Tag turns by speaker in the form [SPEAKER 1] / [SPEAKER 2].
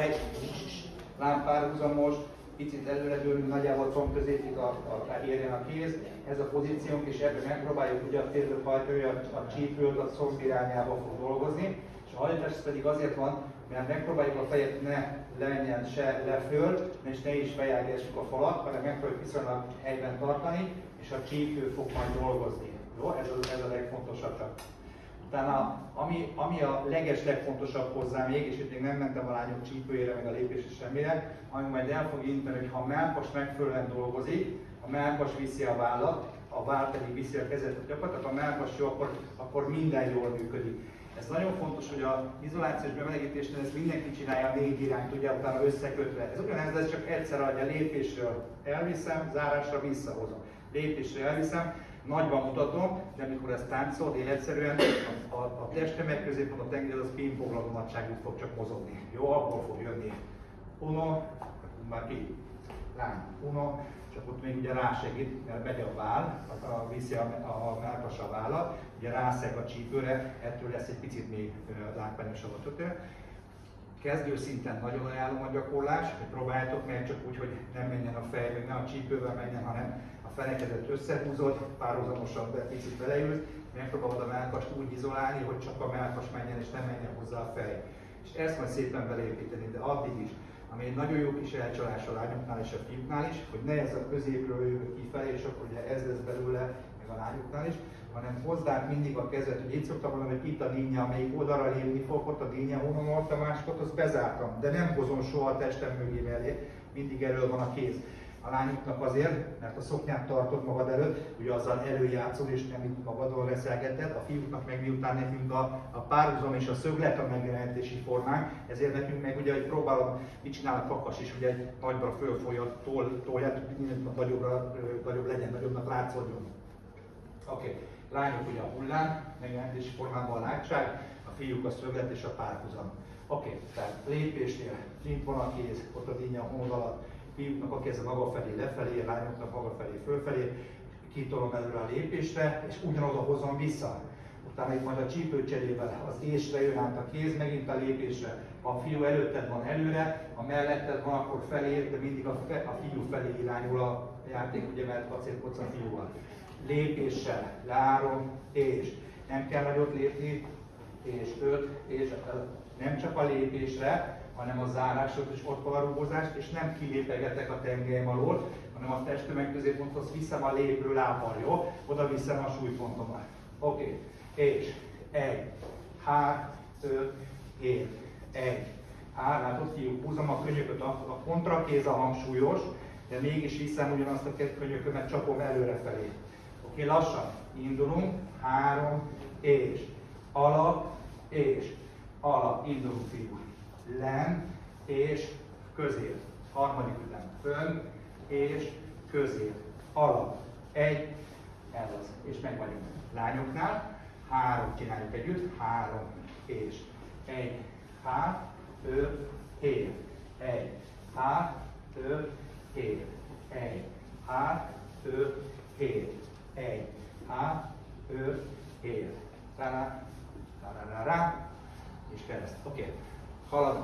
[SPEAKER 1] Egy lámpárhuzamos, picit előredőlünk, nagyjából combközépig érjen a kéz. Ez a pozíciónk, és ebben megpróbáljuk ugye a férőt hajtani, a csípőt a szomb irányába fog dolgozni. És a hajtás pedig azért van, mert megpróbáljuk a fejet ne lemenjen se leföl, és ne is fejelgessük a falat, hanem megpróbáljuk viszonylag helyben tartani, és a csípő fog majd dolgozni. Jó? Ez a legfontosabb csak. Utána, ami a legfontosabb hozzá még, és itt még nem mentem a lányok csípőjére, meg a lépésre semmire, ami majd el fog inteni, hogy ha a mellkas megfelelően dolgozik, a mellkas viszi a vállat, a váll pedig viszi a kezet, gyakorlatilag a mellkas jó, akkor minden jól működik. Ez nagyon fontos, hogy az izolációs bemelegítésnél ezt mindenki csinálja a négy irányt, ugye utána összekötve. Ez ugyanez, de ez csak egyszer adja, lépésről elviszem, zárásra visszahozom. Lépésre elviszem, nagyban mutatom, de amikor ezt táncolod, én egyszerűen a testtömeg középen a tengely az pingpong nagyságú fog csak mozogni. Jó, akkor fog jönni. Uno, már ki, lány, uno, csak ott még ugye rásegít, mert megy a váll, viszi a mellkas a vállat, ugye rászeg a csípőre, ettől lesz egy picit még látványosabb a történet. Kezdő szinten nagyon ajánlom a gyakorlás, hogy próbáljátok meg csak úgy, hogy nem menjen a fej, hogy ne a csípővel menjen, hanem a fenekedet összehúzod, párhuzamosan picit beleülsz, megpróbálod a mellkast úgy izolálni, hogy csak a mellkas menjen és nem menjen hozzá a fej. És ezt majd szépen beleépíteni, de addig is, ami egy nagyon jó kis elcsalás a lányoknál és a fiúknál is, hogy ne ez a középről jövő kifelé, és akkor ugye ez lesz belőle, meg a lányoknál is, hanem hozzák mindig a kezet, hogy itt szoktam mondani, hogy itt a dinnye, amelyik oldalra lépni fog, ott a dinnye hónom, a másikat, azt bezártam, de nem hozom soha a testem mögé mellé, mindig elől van a kéz. A lányoknak azért, mert a szoknyát tartod magad előtt, ugye azzal előjátszol és nem itt magadon reszelgeted, a fiúknak meg miután nekünk a párhuzam és a szöglet a megjelenítési formánk, ezért nekünk meg ugye, hogy próbálom, mit csinál a kakas is, ugye egy nagyra fölfolya tolját, hogy nagyobb legyen, nagyobbnak látszódjon. Oké. Lányok ugye a hullám, megjelenítési formában a látság, a fiúk a szöglet és a párhuzam. Oké, tehát lépésnél kint van a kéz, ott a dinnye a hód alatt, fiúknak a keze maga felé lefelé, lányoknak maga felé fölfelé, kitolom előre a lépésre, és ugyanoda hozom vissza. Utána itt majd a csípőcserével az ésre jön át a kéz, megint a lépésre. Ha a fiú előtted van előre, ha melletted van, akkor felé, de mindig a fiú felé irányul a játék, ugye, mert kacérkodsz a fiúval. Lépéssel, leárom, és nem kell nagyot lépni, és 5, és nem csak a lépésre, hanem a zárásot is ott van a rugózást, és nem kilépegetek a tengelym alól, hanem a testtömeg középponthoz viszem a lépő lábbal, jó? Oda viszem a súlypontomat. Oké. És 1, 3, 5, 7, 1, 3, látod fiúk, húzom a könyököt, a kontrakéz a hangsúlyos, de mégis viszem ugyanazt a könyökömet, csapom előrefelé. Oké, lassan indulunk, 3, és alap, indulunk fiúk. Len és közép. Harmadik ütem. Fönn és közép. Alap. 1, ez az. És meg vagyunk. Lányoknál 3 csináljuk együtt. 3 és 1, 3, 5, 7. 1, 3, 5, 7. 1, 3, 5, 7. 1, 3, 5, 7. Rá, és kereszt. Oké. Halad,